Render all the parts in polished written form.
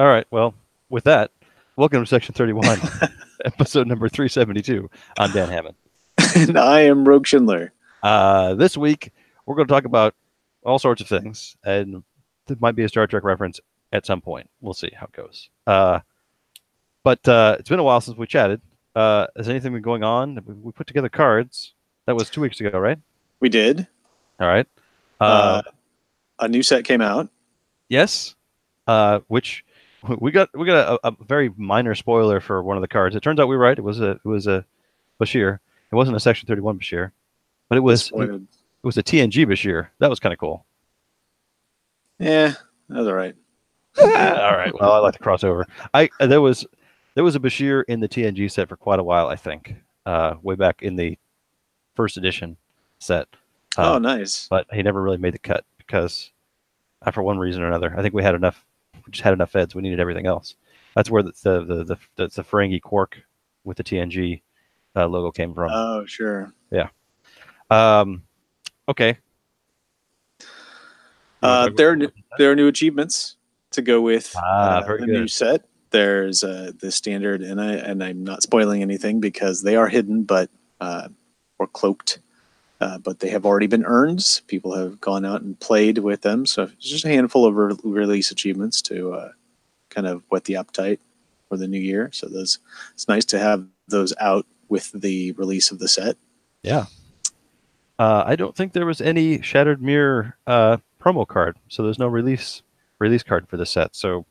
All right. Well, with that, welcome to Section 31, episode number 372. I'm Dan Hammond. And I am Rogue Schindler. This week, we're going to talk about all sorts of things, and there might be a Star Trek reference at some point. We'll see how it goes. But it's been a while since we chatted. Has anything been going on? We put together cards. That was 2 weeks ago, right? We did. All right. A new set came out. Yes. Which we got a very minor spoiler for one of the cards. It turns out we were right. It was a Bashir. It wasn't a Section 31 Bashir, but it was a TNG Bashir. That was kind of cool. Yeah, that was all right. All right. Well, I like to cross over. There was a Bashir in the TNG set for quite a while, I think, way back in the first edition set. Oh, nice. But he never really made the cut because, for one reason or another, I think we just had enough feds. We needed everything else. That's where the Ferengi Quark with the TNG logo came from. Oh, sure. Yeah. Okay. There are new achievements to go with the new set. There's the standard, and I'm not spoiling anything because they are hidden, but or cloaked. But they have already been earned. People have gone out and played with them. So it's just a handful of release achievements to kind of whet the appetite for the new year. So it's nice to have those out with the release of the set. Yeah. I don't think there was any Shattered Mirror promo card, so there's no release card for the set. So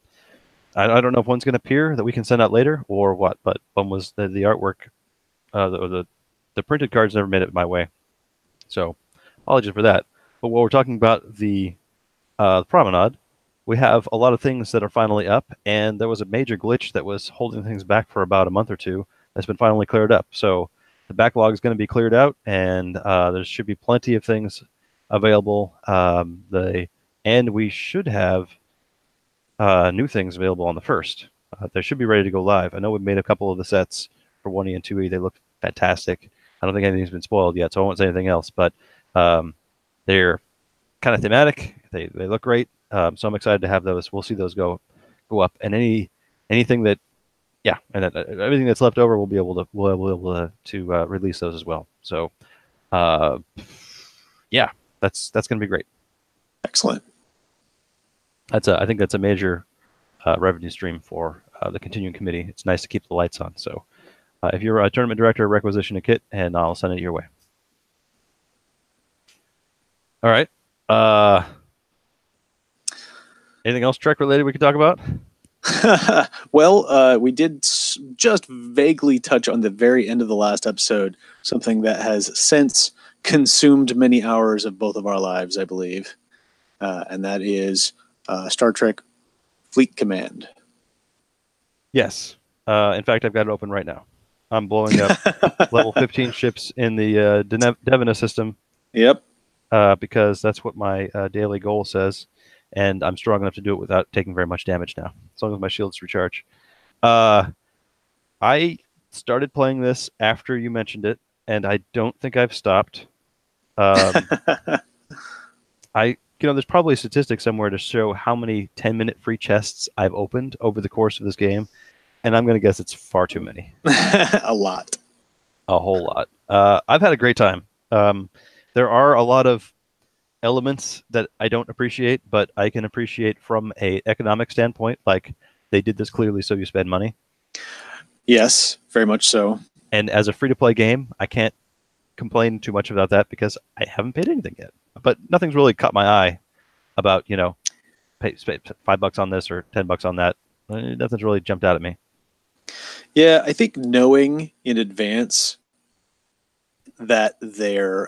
I don't know if one's going to appear that we can send out later or what. But one was the artwork, the printed cards never made it my way. So, apologies for that. But while we're talking about the promenade, we have a lot of things that are finally up, and there was a major glitch that was holding things back for about a month or two that's been finally cleared up. So, the backlog is going to be cleared out, and there should be plenty of things available. And we should have new things available on the 1st. They should be ready to go live. I know we've made a couple of the sets for 1E and 2E. They look fantastic. I don't think anything's been spoiled yet, so I won't say anything else. But they're kind of thematic. They look great. So I'm excited to have those. We'll see those go up. And anything that, and everything that's left over, we'll be able to release those as well. So, that's going to be great. Excellent. I think that's a major revenue stream for the continuing committee. It's nice to keep the lights on. So. If you're a tournament director, requisition a kit, and I'll send it your way. All right. Anything else Trek related we could talk about? Well, we did just vaguely touch on the very end of the last episode, something that has since consumed many hours of both of our lives, I believe, and that is Star Trek Fleet Command. Yes. In fact, I've got it open right now. I'm blowing up level 15 ships in the Devina system. Yep. Because that's what my daily goal says, and I'm strong enough to do it without taking very much damage now, as long as my shields recharge. I started playing this after you mentioned it, and I don't think I've stopped. There's probably a statistic somewhere to show how many 10-minute free chests I've opened over the course of this game. And I'm going to guess it's far too many. A lot. A whole lot. I've had a great time. There are a lot of elements that I don't appreciate, but I can appreciate from an economic standpoint. Like, they did this clearly so you spend money. Yes, very much so. And as a free-to-play game, I can't complain too much about that because I haven't paid anything yet. But nothing's really caught my eye about, pay $5 on this or $10 on that. Nothing's really jumped out at me. Yeah, I think knowing in advance that their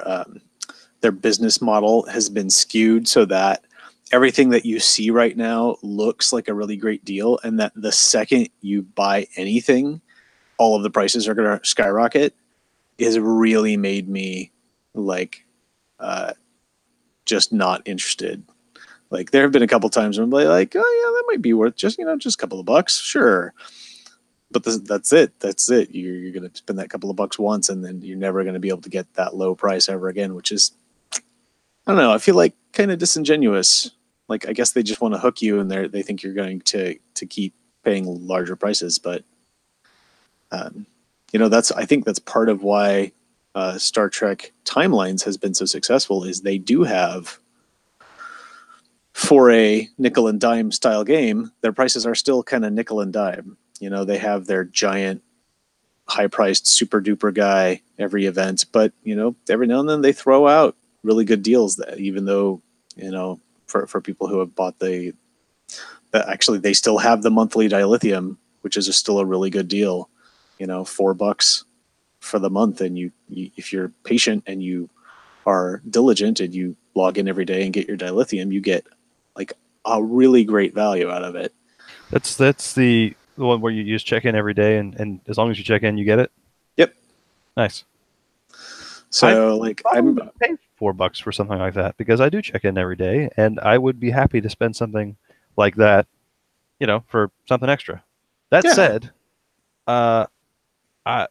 business model has been skewed so that everything that you see right now looks like a really great deal, and that the second you buy anything, all of the prices are going to skyrocket, has really made me just not interested. Like, there have been a couple times where I'm like, oh yeah, that might be worth just a couple of bucks, sure. But that's it. You're going to spend that couple of bucks once, and then you're never going to be able to get that low price ever again, which is, I don't know, I feel like kind of disingenuous. Like, I guess they just want to hook you, and they think you're going to to keep paying larger prices. But I think that's part of why Star Trek Timelines has been so successful. Is they do have, for a nickel and dime style game, their prices are still kind of nickel and dime. They have their giant, high priced, super duper guy every event, but every now and then they throw out really good deals. That even though for people who have bought actually they still have the monthly dilithium, which is still a really good deal. $4 for the month, and you if you're patient and you are diligent and you log in every day and get your dilithium, you get like a really great value out of it. That's the one where you just check in every day, and as long as you check in, you get it. Yep. Nice. So like I'm pay $4 for something like that because I do check in every day, and I would be happy to spend something like that, for something extra. That yeah. said,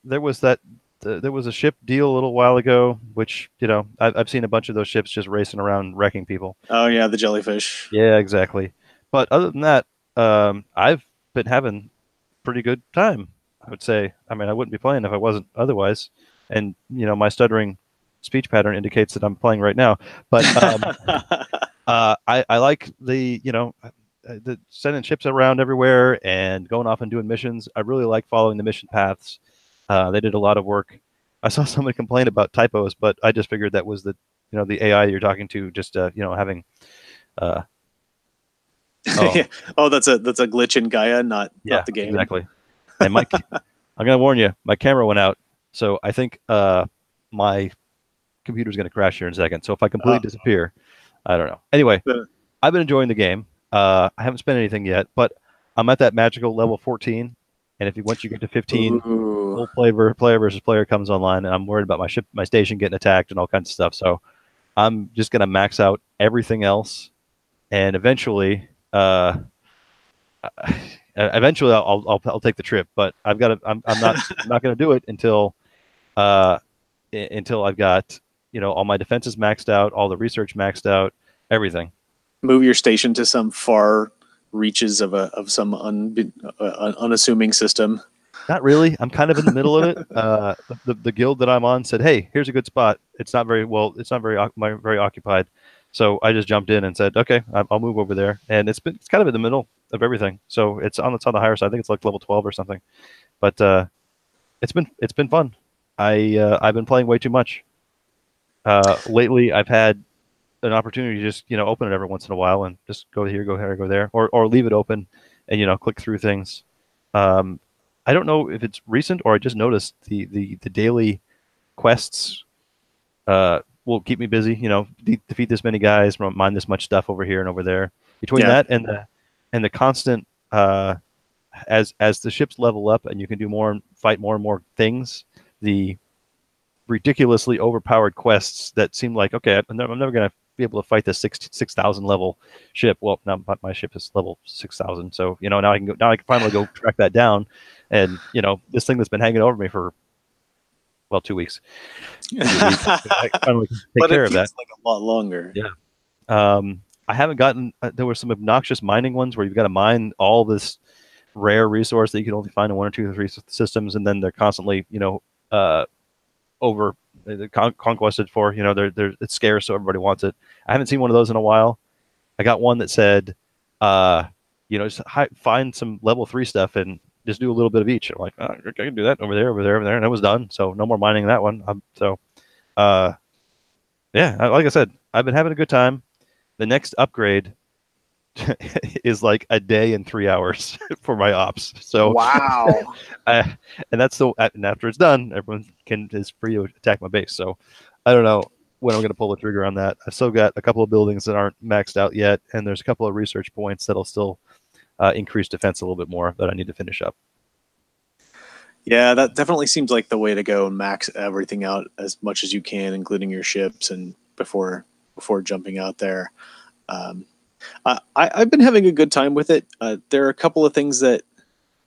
there was there was a ship deal a little while ago, which I've seen a bunch of those ships just racing around wrecking people. Oh yeah, the jellyfish. Yeah, exactly. But other than that, I've been having pretty good time, I would say. I mean, I wouldn't be playing if I wasn't otherwise. And my stuttering speech pattern indicates that I'm playing right now. But I like the sending ships around everywhere and going off and doing missions. I really like following the mission paths. They did a lot of work. I saw somebody complain about typos, but I just figured that was the AI you're talking to, just having. Oh Yeah. Oh, that's a glitch in Gaia, not yeah, the game. exactly. And I'm gonna warn you, my camera went out, so I think my computer's gonna crash here in a second. So if I completely disappear, I don't know. Anyway, I've been enjoying the game. I haven't spent anything yet, but I'm at that magical level 14, and once you get to 15, full player versus player comes online, and I'm worried about my station getting attacked and all kinds of stuff. So I'm just gonna max out everything else, and eventually, I'll take the trip. But I'm not gonna do it until I've got all my defenses maxed out, all the research maxed out, everything. Move your station to some far reaches of some unassuming system. Not really. I'm kind of in the middle of it. The guild that I'm on said, "Hey, here's a good spot. It's not very well. It's not very occupied." So I just jumped in and said, "Okay, I'll move over there." And it's kind of in the middle of everything. So it's on the higher side. I think it's like level 12 or something. But it's been fun. I've been playing way too much. Lately, I've had an opportunity to just open it every once in a while and just go here, go there, or leave it open and click through things. I don't know if it's recent or I just noticed the daily quests will keep me busy. Defeat this many guys, mine this much stuff over here and over there. Between that and the constant as the ships level up and you can do more and fight more and more things, the ridiculously overpowered quests that seem like, okay, I'm never going to be able to fight this 6,000 level ship. Well, now my ship is level 6,000, so now I can finally go track that down, and this thing that's been hanging over me for 2 weeks. I finally take care of that. Like a lot longer. Yeah. I haven't gotten. There were some obnoxious mining ones where you've got to mine all this rare resource that you can only find in 1 or 2 or 3 systems, and then they're constantly over conquested for. It's scarce, so everybody wants it. I haven't seen one of those in a while. I got one that said, just find some level 3 stuff and just do a little bit of each. I'm like, I can do that over there, and it was done. So no more mining that one. Yeah, like I said, I've been having a good time. The next upgrade is like a day and 3 hours for my ops. So wow. and after it's done, everyone is free to attack my base. So I don't know when I'm going to pull the trigger on that. I've still got a couple of buildings that aren't maxed out yet, and there's a couple of research points that'll still increase defense a little bit more that I need to finish up. Yeah, that definitely seems like the way to go. Max everything out as much as you can, including your ships, and before jumping out there. I've been having a good time with it. There are a couple of things that,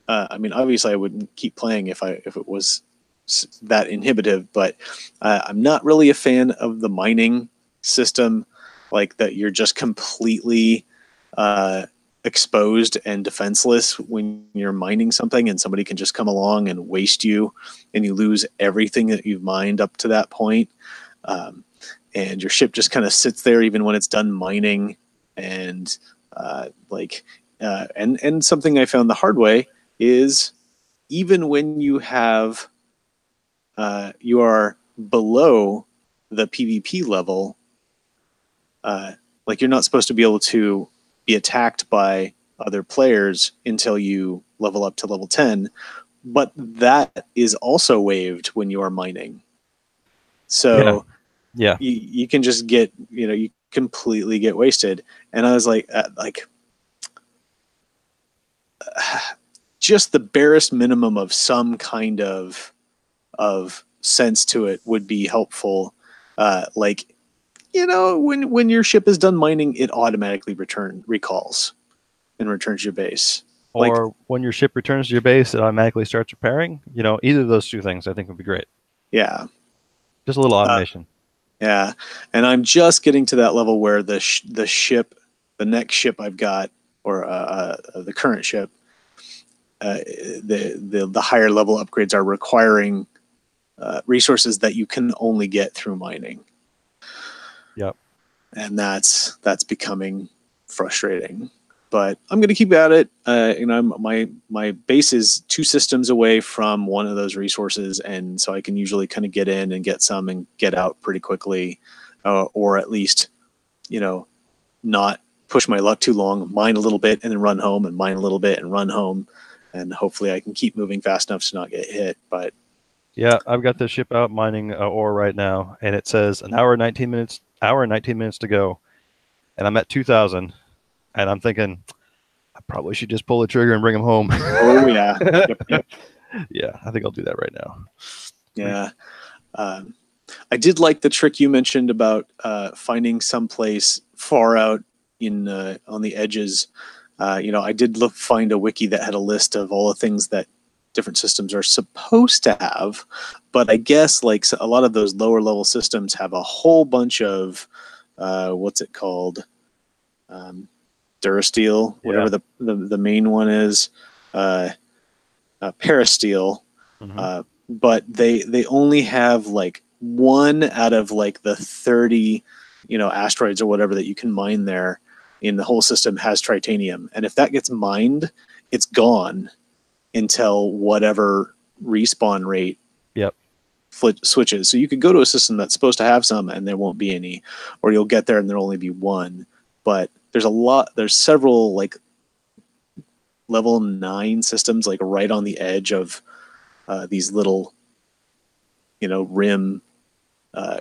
I mean, obviously I wouldn't keep playing if it was that inhibitive, but I'm not really a fan of the mining system, like that you're just completely exposed and defenseless when you're mining something, and somebody can just come along and waste you, and you lose everything that you've mined up to that point. Um, and your ship just kind of sits there even when it's done mining. And and something I found the hard way is, even when you are below the PvP level, like you're not supposed to be able to be attacked by other players until you level up to level 10, but that is also waived when you are mining. Yeah. So Yeah. you can just get, you completely get wasted. And I was like just the barest minimum of some kind of sense to it would be helpful. Like, when your ship is done mining, it automatically recalls and returns your base. Like, Or when your ship returns to your base, it automatically starts repairing. Either of those two things I think would be great. yeah, Just a little uh, automation. yeah. And I'm just getting to that level where the next ship I've got, or the current ship, the higher level upgrades are requiring resources that you can only get through mining, Yep. and that's becoming frustrating. But I'm going to keep at it. My base is 2 systems away from one of those resources, and so I can usually kind of get in and get some and get out pretty quickly, or at least, not push my luck too long. Mine a little bit and then run home, and mine a little bit and run home, and hopefully I can keep moving fast enough to not get hit. But Yeah, I've got the ship out mining ore right now, and it says an hour and 19 minutes to go, and I'm at 2,000, and I'm thinking I probably should just pull the trigger and bring him home. oh yeah, yep. Yeah, I think I'll do that right now. Yeah. Um, I did like the trick you mentioned about finding someplace far out in on the edges. I did find a wiki that had a list of all the things that different systems are supposed to have, but I guess like a lot of those lower level systems have a whole bunch of what's it called, um, Durasteel, Yeah. whatever the main one is, uh, Parasteel, Hmm. but they only have like one out of like the 30 asteroids or whatever that you can mine there in the whole system has tritanium, and if that gets mined, it's gone until whatever respawn rate Yep. switches. So you could go to a system that's supposed to have some and there won't be any, or you'll get there and there'll only be one. But there's several like level 9 systems like right on the edge of these little rim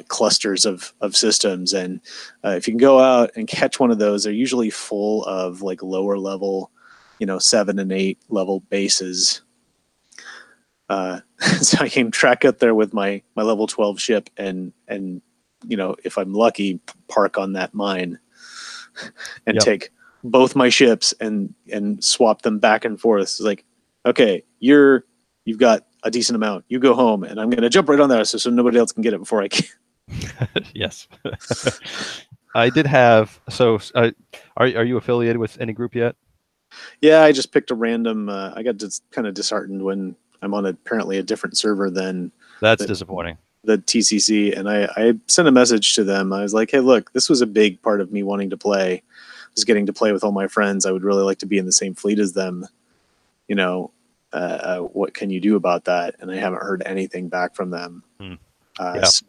clusters of systems. And if you can go out and catch one of those, they're usually full of like lower level, 7 and 8 level bases. So I can track out there with my level 12 ship, and if I'm lucky, park on that mine and Yep. take both my ships and swap them back and forth. It's like, okay, you've got a decent amount. You go home, and I'm going to jump right on there so nobody else can get it before I can. Yes. I did have. So, are you affiliated with any group yet? Yeah, I just picked a random. I got kind of disheartened when I'm on apparently a different server than That's the disappointing. the TCC, and I sent a message to them. I was like, hey, look, this was a big part of me wanting to play, was getting to play with all my friends. I would really like to be in the same fleet as them. You know, what can you do about that? And I haven't heard anything back from them. Hmm. Uh, Yeah. s-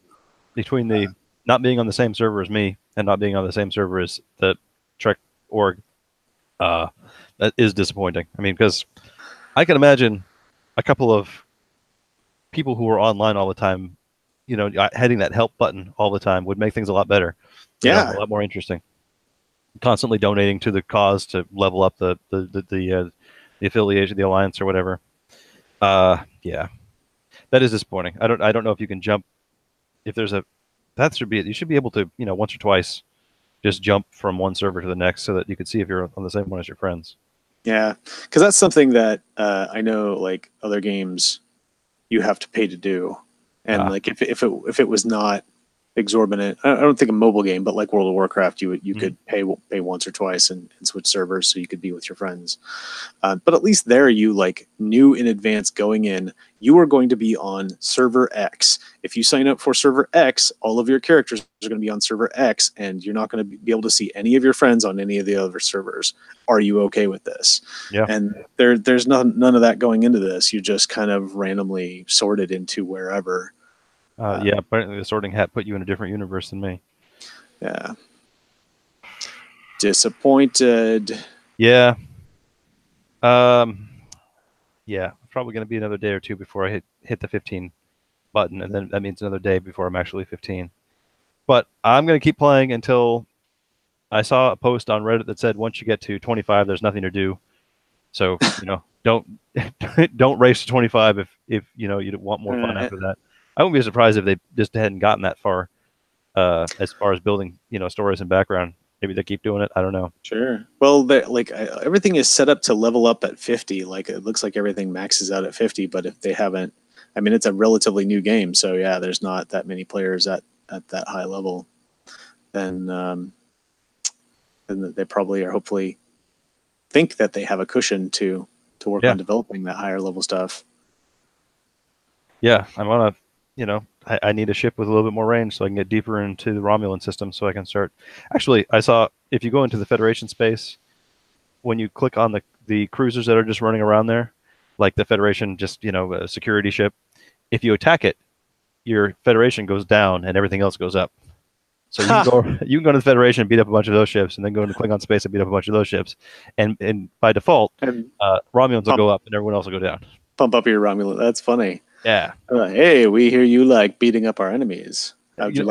Between the not being on the same server as me and not being on the same server as the Trek org, that is disappointing. I mean, because I can imagine a couple of people who are online all the time, hitting that help button all the time would make things a lot better, a yeah, lot more interesting. Constantly donating to the cause to level up the affiliation, the alliance, or whatever. Yeah, that is disappointing. I don't know if you can jump. If there's a that should be you should be able to once or twice just jump from one server to the next so that you can see if you're on the same one as your friends. yeah, because that's something that I know, like other games, you have to pay to do, and Ah, like if it was not exorbitant. I don't think a mobile game, but like World of Warcraft, you Mhm. could pay once or twice and switch servers so you could be with your friends. But at least there, you like knew in advance going in, you are going to be on server X. If you sign up for server X, all of your characters are going to be on server X, and you're not going to be able to see any of your friends on any of the other servers. Are you okay with this? Yeah. And there's none of that going into this. You just kind of randomly sorted into wherever. Yeah, apparently the Sorting Hat put you in a different universe than me. Yeah. Disappointed. Yeah. Um, yeah, it's probably going to be another day or two before I hit the 15 button, and then that means another day before I'm actually 15. But I'm going to keep playing until I saw a post on Reddit that said once you get to 25, there's nothing to do. So don't don't race to 25 if you want more fun Uh, after that. I wouldn't be surprised if they just hadn't gotten that far as far as building stories and background. Maybe they keep doing it. I don't know. Sure. Well, like everything is set up to level up at 50. Like it looks like everything maxes out at 50, but if they haven't, I mean, it's a relatively new game, so yeah, there's not that many players at that high level. Then then they probably are hopefully think that they have a cushion to work Yeah, on developing that higher level stuff. yeah. I'm on a I need a ship with a little bit more range so I can get deeper into the Romulan system so I can start. Actually, I saw if you go into the Federation space, when you click on the cruisers that are just running around there, like the Federation, just a security ship. If you attack it, your Federation goes down and everything else goes up. So you can Ha! go you can go to the Federation and beat up a bunch of those ships, and then go into Klingon space and beat up a bunch of those ships, and by default, And Romulans will pump go up and everyone else will go down. pump up your Romulan. That's funny. Yeah, Hey, we hear you like beating up our enemies. if How'd you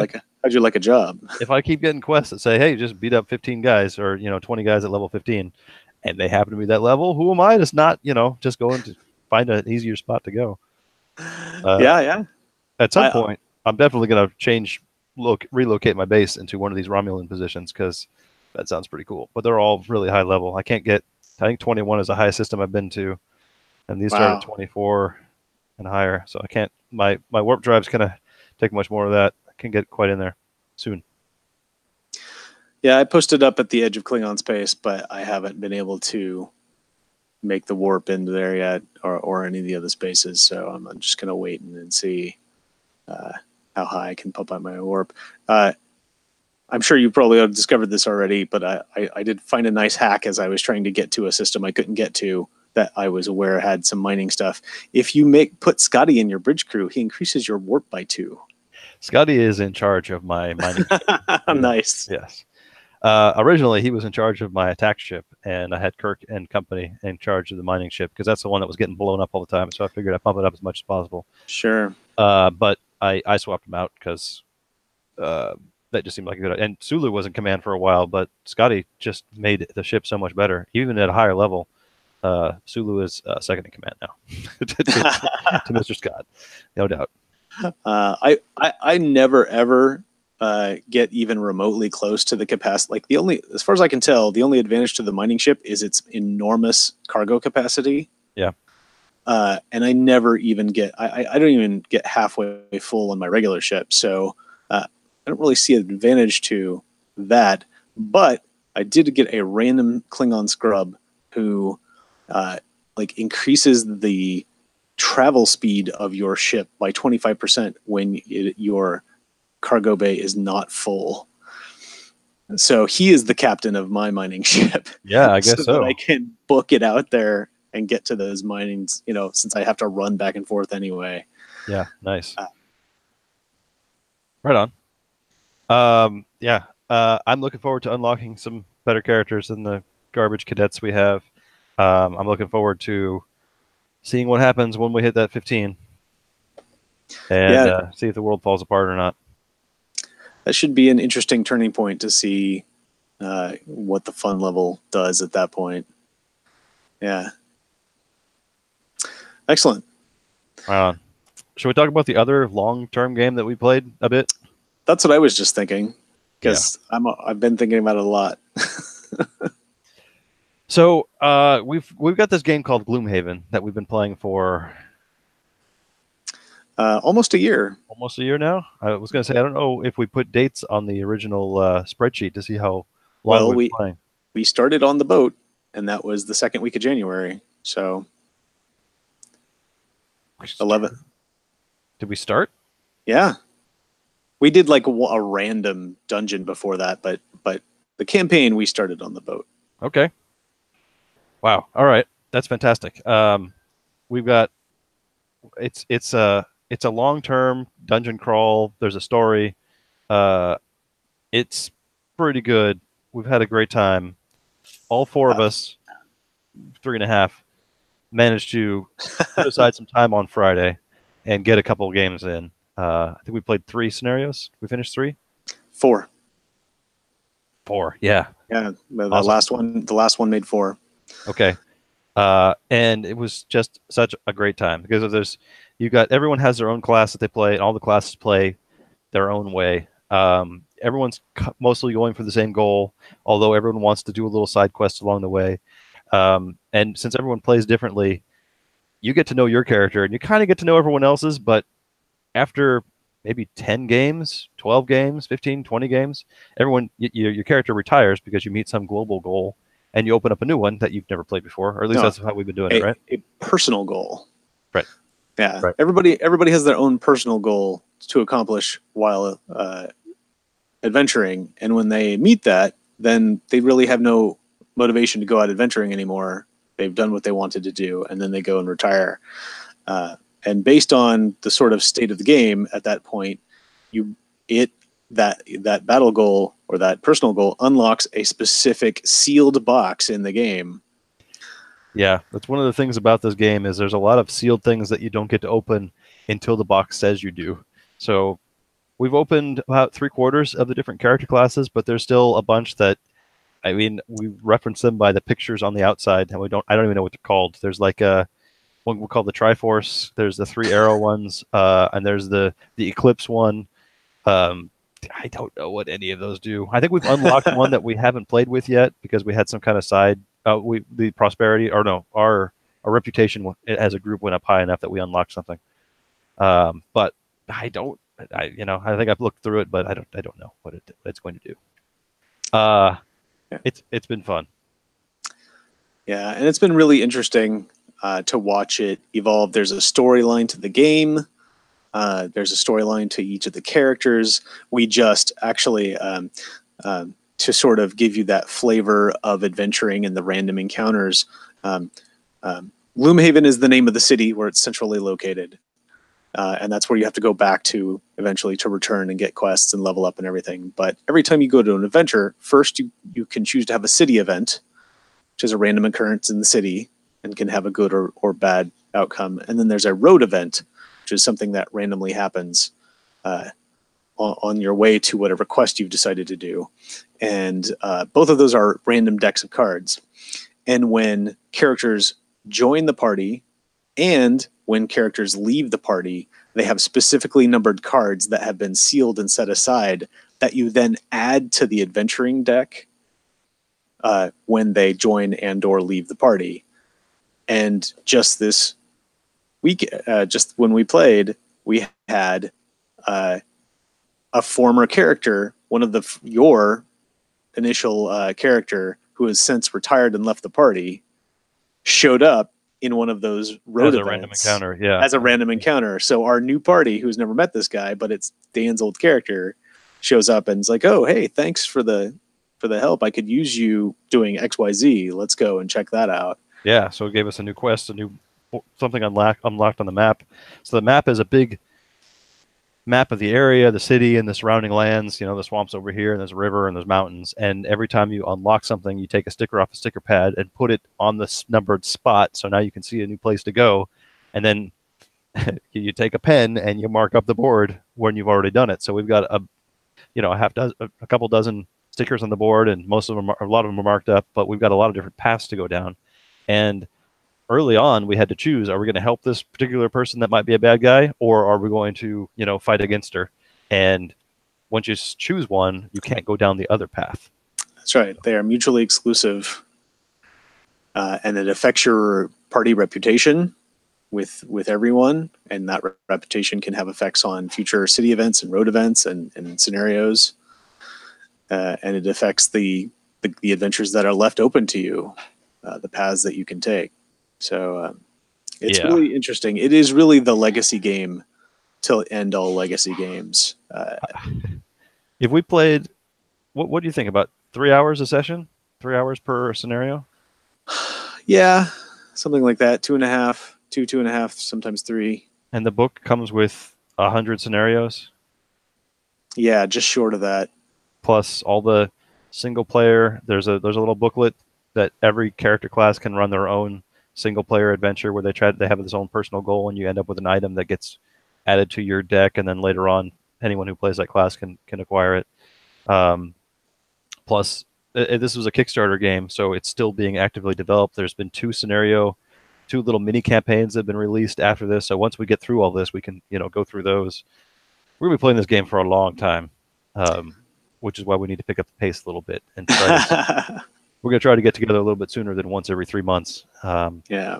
like a job? if I keep getting quests that say, "Hey, just beat up 15 guys," or 20 guys at level 15, and they happen to be that level, who am I to not just going to find an easier spot to go? Uh, Yeah, yeah. at some I point, I'm definitely going to relocate my base into one of these Romulan positions because that sounds pretty cool. But they're all really high level. I can't get. I think 21 is the highest system I've been to, and these start at Wow. 24 and higher. So I can't. My warp drive's gonna take much more of that. I can get quite in there soon. Yeah, I posted up at the edge of Klingon space, but I haven't been able to make the warp into there yet, or any of the other spaces. So I'm just gonna wait and see uh, how high I can pump out my warp. Uh, I'm sure you probably have discovered this already, but I did find a nice hack as I was trying to get to a system I couldn't get to that I was aware had some mining stuff. If you put Scotty in your bridge crew, he increases your warp by 2. Scotty is in charge of my mining ship. Nice. Yes. Originally, he was in charge of my attack ship, and I had Kirk and company in charge of the mining ship because that's the one that was getting blown up all the time. So I figured I'd pump it up as much as possible. Sure. But I swapped him out because that just seemed like a good. And Sulu was in command for a while, but Scotty just made the ship so much better, even at a higher level. Sulu is second in command now to Mr. Scott, no doubt. I never ever get even remotely close to the capacity. Like as far as I can tell, the only advantage to the mining ship is its enormous cargo capacity. Yeah. And I never even I don't even get halfway full on my regular ship. So I don't really see an advantage to that. But I did get a random Klingon scrub who like increases the travel speed of your ship by 25% when your cargo bay is not full. So he is the captain of my mining ship. Yeah, I so guess that I so. can book it out there and get to those minings, since I have to run back and forth anyway. Yeah, nice. Uh, Right on. Yeah, I'm looking forward to unlocking some better characters than the garbage cadets we have. I'm looking forward to seeing what happens when we hit that 15 and yeah, see if the world falls apart or not. that should be an interesting turning point to see what the fun level does at that point. Yeah. Excellent. Right on. Should we talk about the other long-term game that we played a bit? That's what I was just thinking, Yeah. because I've been thinking about it a lot. So we've got this game called Gloomhaven that we've been playing for Almost a year. Almost a year now. I was going to say I don't know if we put dates on the original spreadsheet to see how long Well, we've been playing. we started on the boat, and that was the second week of January. So We 11. Did we start? Yeah, we did like a random dungeon before that, but the campaign we started on the boat. Okay. Wow. All right. That's fantastic. We've got it's a long term dungeon crawl. There's a story. Uh, it's pretty good. We've had a great time. All four of Uh, us, three and a half, managed to put aside some time on Friday and get a couple of games in. I think we played 3 scenarios. We finished 3, 4. 4. Yeah, Yeah, awesome. the last one made 4. Okay, and it was just such a great time because everyone has their own class that they play, and all the classes play their own way. Everyone's mostly going for the same goal, although everyone wants to do a little side quest along the way. And since everyone plays differently, you get to know your character and you kind of get to know everyone else's, but after maybe 10 games, 12 games, 15, 20 games, your character retires because you meet some global goal and you open up a new one that you've never played before, or at least No, that's how we've been doing it, right? a personal goal. Right. Yeah, Right. everybody has their own personal goal to accomplish while adventuring, and when they meet that, then they really have no motivation to go out adventuring anymore. They've done what they wanted to do, and then they go and retire. And based on the sort of state of the game at that point, you it that battle goal or that personal goal unlocks a specific sealed box in the game. Yeah, that's one of the things about this game is there's a lot of sealed things that you don't get to open until the box says you do. So we've opened about 3/4 of the different character classes, but there's still a bunch that I mean we reference them by the pictures on the outside, and I don't even know what they're called. There's like a one we call the Triforce. There's the 3 arrow ones, and there's the Eclipse one. Um, I don't know what any of those do. I think we've unlocked one that we haven't played with yet because we had some kind of side. We the prosperity or no our reputation as a group went up high enough that we unlocked something. But I don't. I think I've looked through it, but I don't know what it's going to do. Uh, Yeah. it's been fun. Yeah, and it's been really interesting to watch it evolve. There's a storyline to the game. There's a storyline to each of the characters. We just actually, to sort of give you that flavor of adventuring and the random encounters, Gloomhaven is the name of the city where it's centrally located. And that's where you have to go back to eventually to return and get quests and level up and everything. But every time you go to an adventure, first you can choose to have a city event, which is a random occurrence in the city and can have a good or bad outcome. And then there's a road event, which is something that randomly happens on your way to whatever quest you've decided to do. And both of those are random decks of cards. And when characters join the party and when characters leave the party, they have specifically numbered cards that have been sealed and set aside that you then add to the adventuring deck when they join and or leave the party. And just this week, just when we played, we had a former character, one of your initial character who has since retired and left the party, showed up in one of those road As a events random encounter, yeah. as a random encounter. So our new party, who's never met this guy, but it's Dan's old character, shows up and is like, "Oh, hey, thanks for the help. I could use you doing XYZ. Let's go and check that out." Yeah, so it gave us a new quest, a new something unlocked on the map. So the map is a big map of the area, the city, and the surrounding lands. You know, the swamps over here, and there's a river, and there's mountains. And every time you unlock something, you take a sticker off a sticker pad and put it on this numbered spot. So now you can see a new place to go. And then you take a pen and you mark up the board when you've already done it. So we've got a couple dozen stickers on the board, and a lot of them are marked up. But we've got a lot of different paths to go down. And early on, we had to choose: are we going to help this particular person that might be a bad guy, or are we going to, fight against her? And once you choose one, you can't go down the other path. That's right. They are mutually exclusive, and it affects your party reputation. with everyone, and that repetition can have effects on future city events and road events and scenarios, and it affects the adventures that are left open to you, the paths that you can take. So it's Yeah. really interesting. It is really the legacy game till end all legacy games. If we played, what do you think about 3 hours a session? 3 hours per scenario? Yeah, something like that. 2.5, 2.5, sometimes 3. And the book comes with 100 scenarios Yeah, just short of that. plus all the single player. There's a little booklet that every character class can run their own single player adventure where they have this own personal goal, and you end up with an item that gets added to your deck, and then later on anyone who plays that class can acquire it. Um, Plus, this was a Kickstarter game, so it's still being actively developed. There's been two little mini campaigns that have been released after this. So once we get through all this, we can go through those. We're gonna be playing this game for a long time, um, which is why we need to pick up the pace a little bit and try to. We're gonna try to get together a little bit sooner than once every 3 months. Yeah.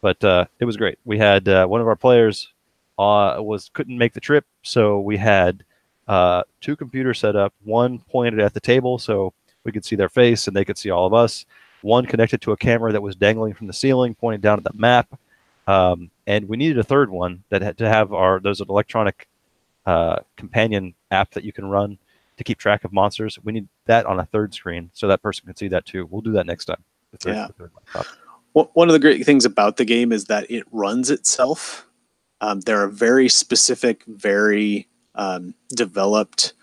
But it was great. We had one of our players couldn't make the trip, so we had two computers set up. One pointed at the table, so we could see their face and they could see all of us. One connected to a camera that was dangling from the ceiling, pointing down at the map. And we needed a third one that had to have there's an electronic companion app that you can run to keep track of monsters. We need that on a third screen so that person can see that too. We'll do that next time. Yeah. The third laptop. One of the great things about the game is that it runs itself. There are very specific, very developed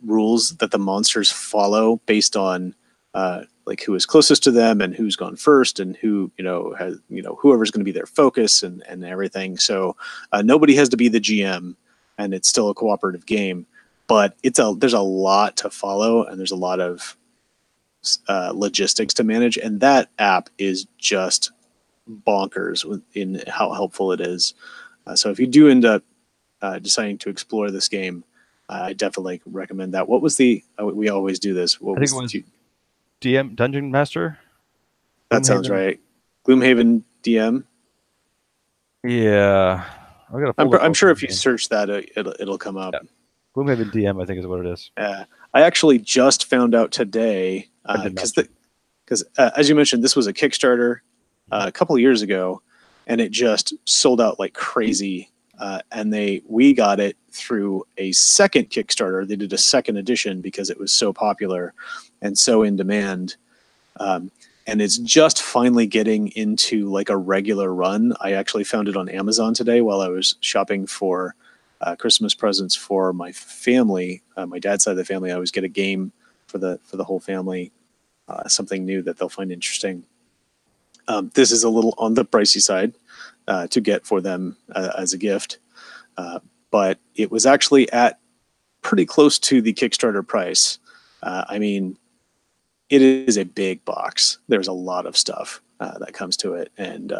rules that the monsters follow based on like who is closest to them and who's gone first and who has whoever's going to be their focus and everything. So nobody has to be the GM, and it's still a cooperative game. But there's a lot to follow, and there's a lot of logistics to manage, and that app is just bonkers in how helpful it is. So if you do end up deciding to explore this game, I definitely recommend that. What was we always do this. What I think it was DM Dungeon Master. That sounds right. Gloomhaven DM. Yeah, I'm sure if you search that, it'll come up. Yeah. Gloomhaven DM, I think, is what it is. I actually just found out today because as you mentioned, this was a Kickstarter a couple of years ago, and it just sold out like crazy. And we got it through a second Kickstarter. They did a second edition because it was so popular and so in demand. And it's just finally getting into like a regular run. I actually found it on Amazon today while I was shopping for Christmas presents for my family. My dad's side of the family, I always get a game for the whole family, something new that they'll find interesting. This is a little on the pricey side to get for them as a gift, but it was actually at pretty close to the Kickstarter price. I mean, it is a big box. There's a lot of stuff that comes to it, and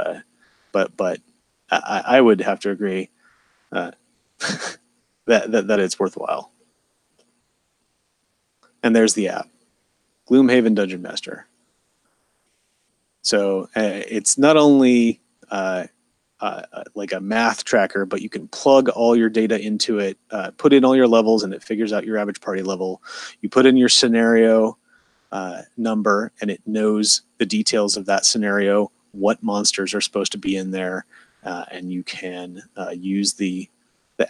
but I would have to agree that it's worthwhile. And there's the app, Gloomhaven Dungeon Master. So it's not only like a math tracker, but you can plug all your data into it, put in all your levels, and it figures out your average party level. You put in your scenario number, and it knows the details of that scenario, what monsters are supposed to be in there, and you can use the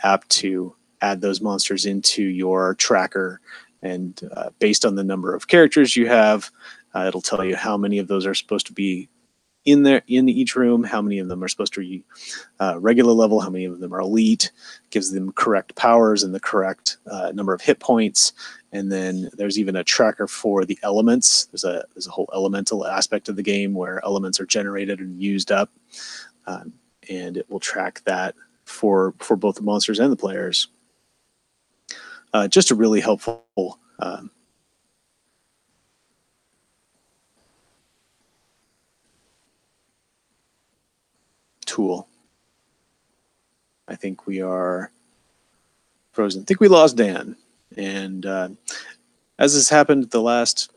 app to add those monsters into your tracker. And based on the number of characters you have, it'll tell you how many of those are supposed to be in each room, how many of them are supposed to be regular level, how many of them are elite, gives them correct powers and the correct number of hit points. And then there's even a tracker for the elements. There's a whole elemental aspect of the game where elements are generated and used up, and it will track that for both the monsters and the players. Just a really helpful tool. I think we are frozen. I think we lost Dan. And as this happened the last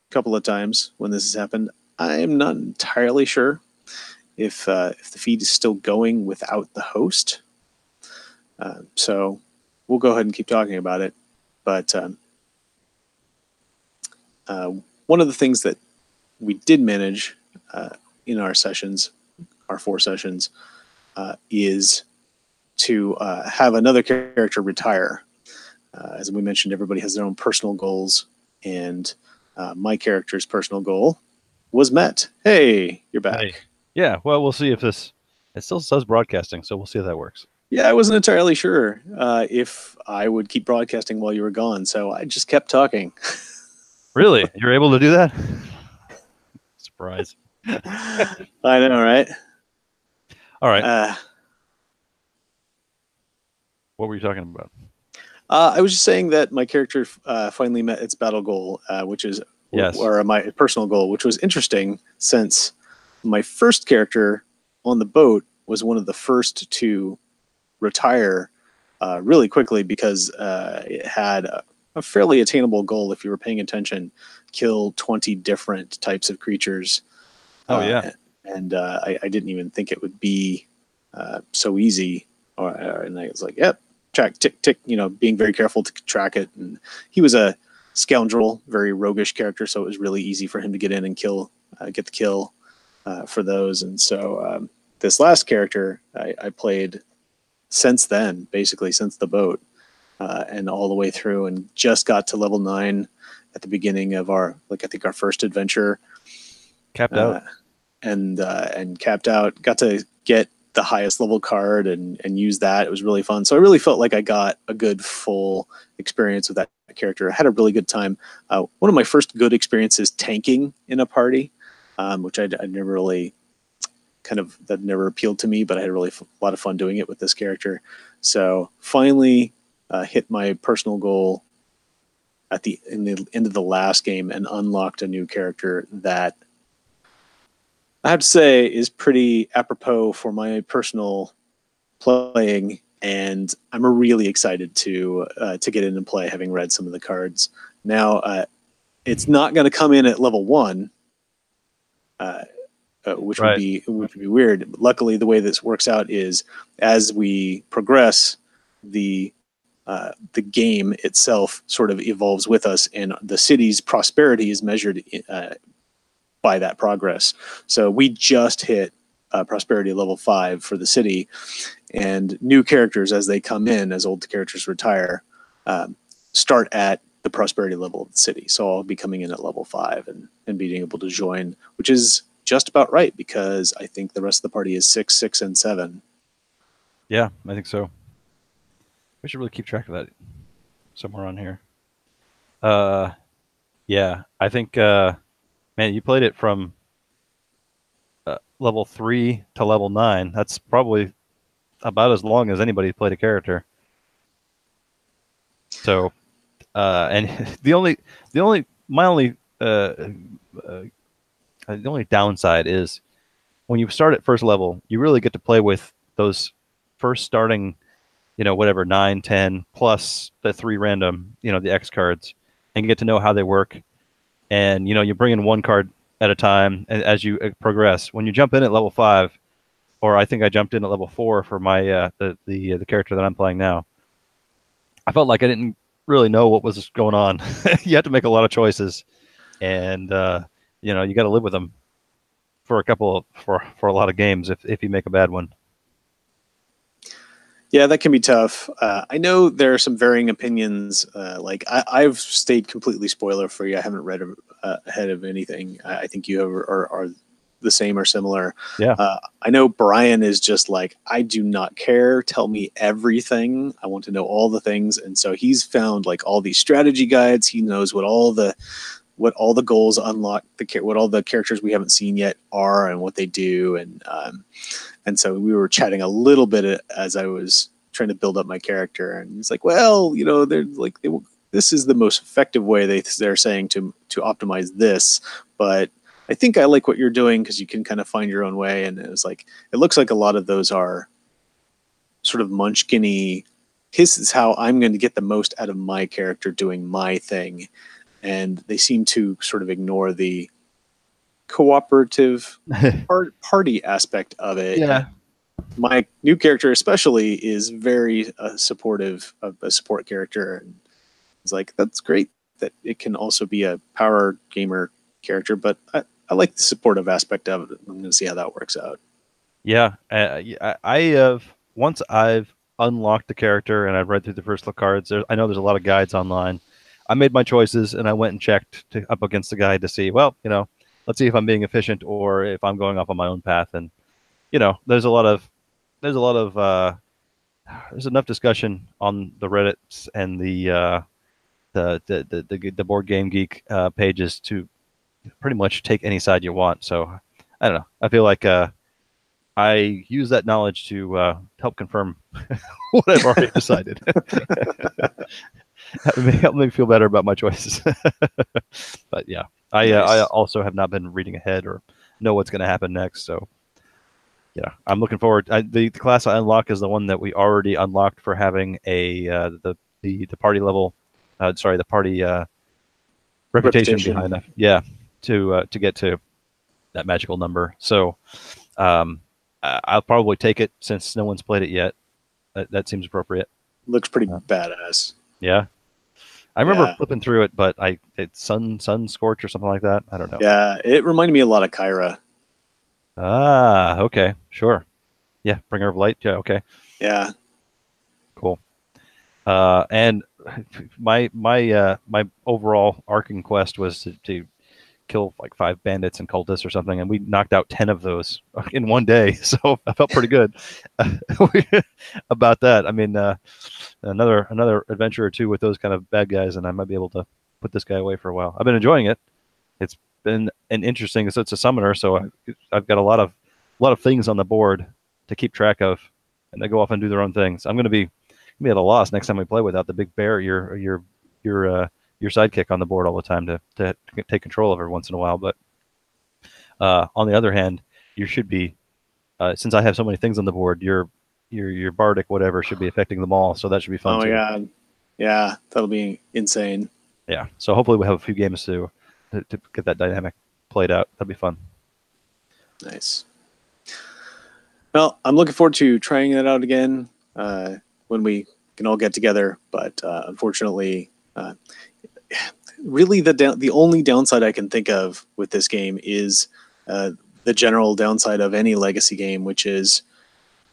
couple of times when this has happened, I am not entirely sure if the feed is still going without the host. So we'll go ahead and keep talking about it. But one of the things that we did manage in our sessions, our 4 sessions, is to have another character retire. As we mentioned, everybody has their own personal goals, and my character's personal goal was met. Hey, you're back. Hey. Yeah, well, we'll see if this. It still says broadcasting, so we'll see if that works. Yeah, I wasn't entirely sure if I would keep broadcasting while you were gone, so I just kept talking. Really? You're able to do that? Surprise. I know, right? All right. Uh, What were you talking about? I was just saying that my character finally met its battle goal, which is, Yes. or my personal goal, which was interesting since my first character on the boat was one of the first to retire really quickly because it had a fairly attainable goal if you were paying attention: kill 20 different types of creatures. Oh, yeah. And I didn't even think it would be so easy. And I was like, yep, track, tick, tick, being very careful to track it. And he was a scoundrel, very roguish character, so it was really easy for him to get in and get the kill for those. And so this last character I played since then, basically since the boat, and all the way through, and just got to level 9 at the beginning of our, I think our first adventure. Capped out. And capped out. Got to get the highest level card and use that. It was really fun. So I really felt like I got a good full experience with that character. I had a really good time. One of my first good experiences tanking in a party, which I'd never really that never appealed to me, but I had a lot of fun doing it with this character. So finally hit my personal goal in the end of the last game and unlocked a new character that I have to say is pretty apropos for my personal playing, and I'm really excited to get in and play, having read some of the cards. Now, it's not going to come in at level 1, which Right. would be weird. Luckily, the way this works out is as we progress, the game itself sort of evolves with us, and the city's prosperity is measured by that progress. So we just hit prosperity level 5 for the city, and new characters, as they come in, as old characters retire, start at the prosperity level of the city. So I'll be coming in at level 5 and being able to join, which is just about right because I think the rest of the party is 6, 6, and 7. Yeah, I think so. We should really keep track of that somewhere on here. Yeah, I think, man, you played it from level 3 to level 9. That's probably about as long as anybody played a character. So, and my only the only downside is when you start at first level, you really get to play with those first starting, whatever, 9, 10, plus the 3 random, the X cards, and get to know how they work. And, you bring in one card at a time as you progress. When you jump in at level 5, or I think I jumped in at level 4 for my the character that I'm playing now, I felt like I didn't really know what was going on. You had to make a lot of choices, and you got to live with them for a lot of games if you make a bad one. Yeah, that can be tough. I know there are some varying opinions. I've stayed completely spoiler free. I haven't read ahead of anything. I think you are the same or similar. Yeah. I know Brian is just like, I do not care. Tell me everything. I want to know all the things. And so he's found like all these strategy guides. He knows what all the goals unlock, what all the characters we haven't seen yet are and what they do. And so we were chatting a little bit as I was trying to build up my character. And he's like, well, they're like, this is the most effective way they're saying to optimize this. But I think I like what you're doing because you can kind of find your own way. And it was like, it looks like a lot of those are sort of munchkin-y. This is how I'm going to get the most out of my character doing my thing. And they seem to sort of ignore the cooperative party aspect of it. Yeah. My new character, especially, is very supportive of a support character, and it's like that's great that it can also be a power gamer character, but I like the supportive aspect of it. I'm going to see how that works out. Yeah, I have once I've unlocked the character and I've read through the first look cards. I know there's a lot of guides online. I made my choices and I went and checked up against the guide to see. Well, let's see if I'm being efficient or if I'm going off on my own path. And there's a lot of there's enough discussion on the Reddits and the board game geek pages to pretty much take any side you want. So I don't know. I feel like I use that knowledge to help confirm what I've already decided. Help me feel better about my choices. But yeah, I Nice. also have not been reading ahead or know what's going to happen next. So yeah, I'm looking forward. The class I unlock is the one that we already unlocked for having a the party level. Sorry, the party reputation behind Reputation. enough. Yeah, to get to that magical number. So I'll probably take it since no one's played it yet. That seems appropriate. Looks pretty Uh, badass. yeah, I remember Yeah. flipping through it, but it's sun scorch or something like that. I don't know. Yeah. It reminded me a lot of Kyra. Ah, okay, sure. Yeah, bringer of light. Yeah, okay, Yeah. cool. And my overall arcing quest was to kill like 5 bandits and cultists or something, and we knocked out 10 of those in one day. So I felt pretty good about that. I mean, another adventure or two with those kind of bad guys, and I might be able to put this guy away for a while. I've been enjoying it. It's been an interesting. So it's a summoner, so I've got a lot of things on the board to keep track of, and they go off and do their own things. I'm going to be at a loss next time we play without the big bear, your sidekick on the board all the time to take control of every once in a while. But on the other hand, you should be since I have so many things on the board, your bardic whatever should be affecting them all, so that should be fun Oh my too. god. Yeah, that'll be insane. Yeah, so hopefully we have a few games to get that dynamic played out. That'd be fun. Nice. Well, I'm looking forward to trying that out again when we can all get together. But unfortunately, really the only downside I can think of with this game is the general downside of any legacy game, which is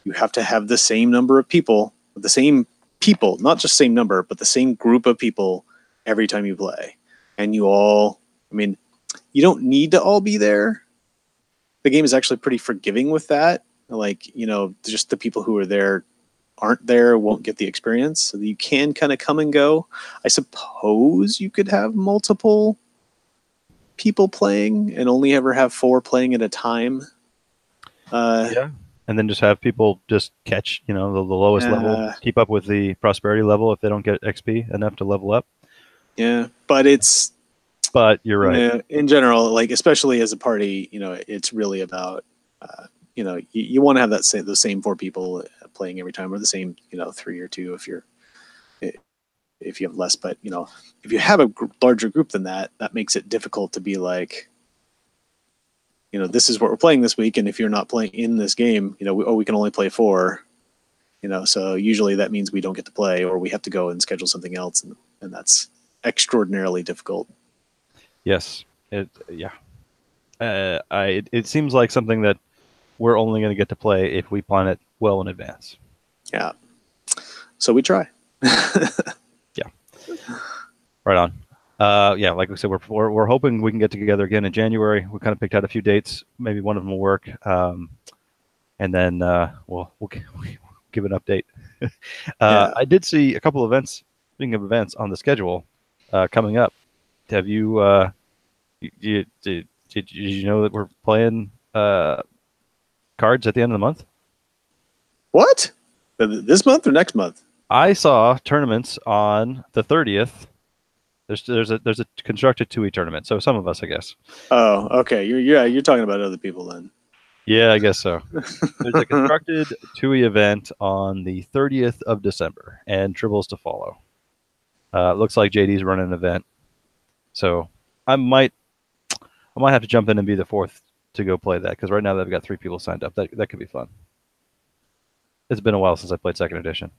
you have to have the same number of people, not just same number, but the same group of people every time you play. And I mean, you don't need to all be there. The game is actually pretty forgiving with that. Like, just the people who are there aren't there won't get the experience. So you can kind of come and go. I suppose you could have multiple people playing and only ever have 4 playing at a time. Yeah, and then just have people just catch the lowest level, uh, keep up with the prosperity level if they don't get XP enough to level up. yeah, but it's But you're right. in general, like especially as a party, it's really about you want to have those same 4 people playing every time, or the same 3 or 2 if you have less. But if you have a larger group than that, that makes it difficult to be like, this is what we're playing this week, and if you're not playing in this game, we can only play 4. So usually that means we don't get to play, or we have to go and schedule something else, and that's extraordinarily difficult. Yes. Yeah. It seems like something that we're only going to get to play if we plan it well in advance. Yeah. So we try. Yeah. Right on. Yeah, like we said, we're hoping we can get together again in January. We kind of picked out a few dates. Maybe one of them will work, and then we'll give an update. Yeah. I did see a couple events. Speaking of events on the schedule coming up, have did you know that we're playing cards at the end of the month? What? This month or next month? I saw tournaments on the 30th. There's a constructed 2E tournament. So some of us, I guess. Oh, okay. You're talking about other people then. Yeah, I guess so. There's a constructed 2E event on the 30th of December, and Tribbles to follow. Looks like JD's running an event, so I might I might have to jump in and be the fourth to go play that because right now they've got 3 people signed up. That could be fun. It's been a while since I played second edition.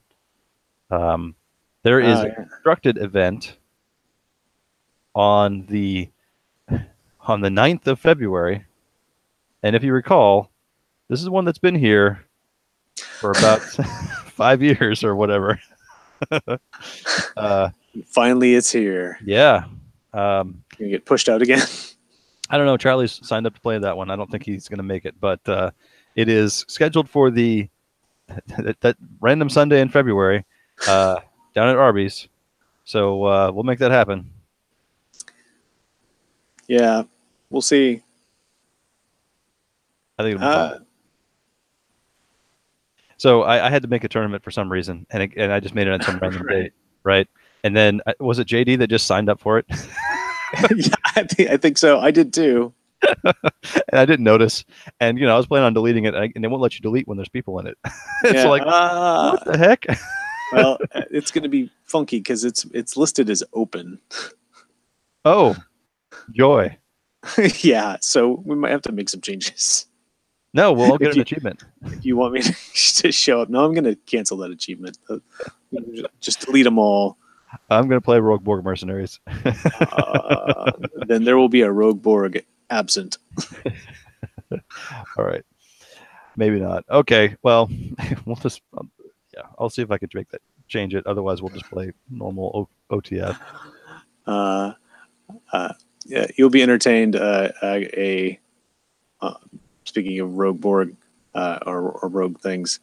There is a Yeah. constructed event on the 9th of February, and if you recall, this is one that's been here for about 5 years or whatever. Finally, it's here. Yeah. You get pushed out again. I don't know. Charlie's signed up to play that one. I don't think he's going to make it, but it is scheduled for that random Sunday in February down at Arby's. So we'll make that happen. Yeah, we'll see. I think it'll be fun. So I had to make a tournament for some reason, and I just made it on some random date, right? And then was it JD that just signed up for it? Yeah, I think so. I did too. And I didn't notice. And I was planning on deleting it, and they won't let you delete when there's people in it. It's Yeah, like, what the heck? well, it's going to be funky because it's listed as open. Oh, joy. Yeah, so we might have to make some changes. No, we'll all get an achievement. If you want me to show up, no, I'm going to cancel that achievement. Just delete them all. I'm going to play Rogue Borg Mercenaries. Then there will be a Rogue Borg absent. All right. Maybe not. Okay. Well, we'll just, yeah, I'll see if I can change it. Otherwise, we'll just play normal OTF. Yeah, you'll be entertained. Speaking of Rogue Borg or Rogue things,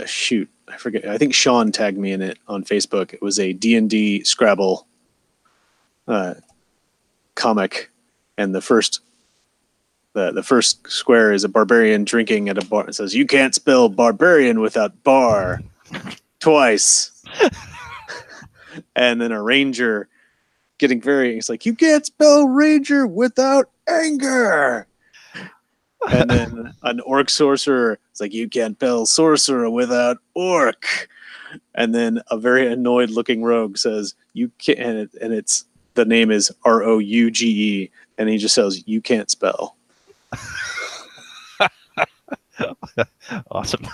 shoot, I forget. I think Sean tagged me in it on Facebook. It was a D&D Scrabble comic, and the first square is a barbarian drinking at a bar. It says, "You can't spell barbarian without bar," twice. And then a ranger getting it's like, "You can't spell ranger without anger." And then an orc sorcerer, it's like, "You can't spell sorcerer without orc." And then a very annoyed looking rogue says, "You can't," and it's the name is Rouge, and he just says, "You can't spell." Awesome.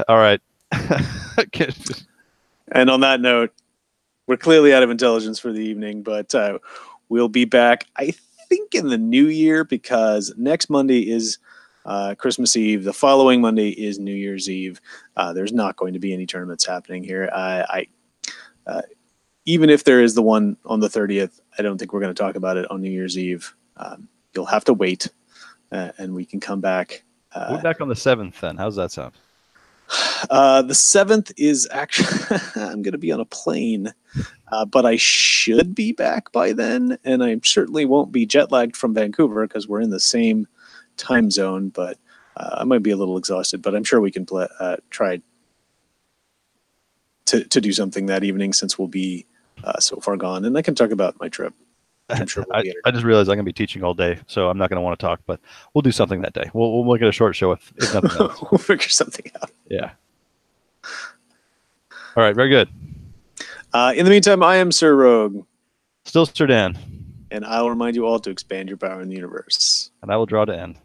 All right. And on that note, we're clearly out of intelligence for the evening, but we'll be back, I think, in the new year, because next Monday is Christmas Eve. The following Monday is New Year's Eve. There's not going to be any tournaments happening here. Even if there is the one on the 30th, I don't think we're going to talk about it on New Year's Eve. You'll have to wait, and we can come back. We're back on the 7th then. How's that sound? The 7th is actually, I'm going to be on a plane, but I should be back by then, and I certainly won't be jet lagged from Vancouver because we're in the same time zone, but I might be a little exhausted, but I'm sure we can try to do something that evening since we'll be so far gone, and I can talk about my trip. I'm sure we'll I just realized I'm going to be teaching all day, so I'm not going to want to talk, but we'll do something that day. We'll make it a short show if nothing else. We'll figure something out. Yeah. All right, very good. In the meantime, I am Sir Rogue. Still Sir Dan. And I'll remind you all to expand your power in the universe. And I will draw to end.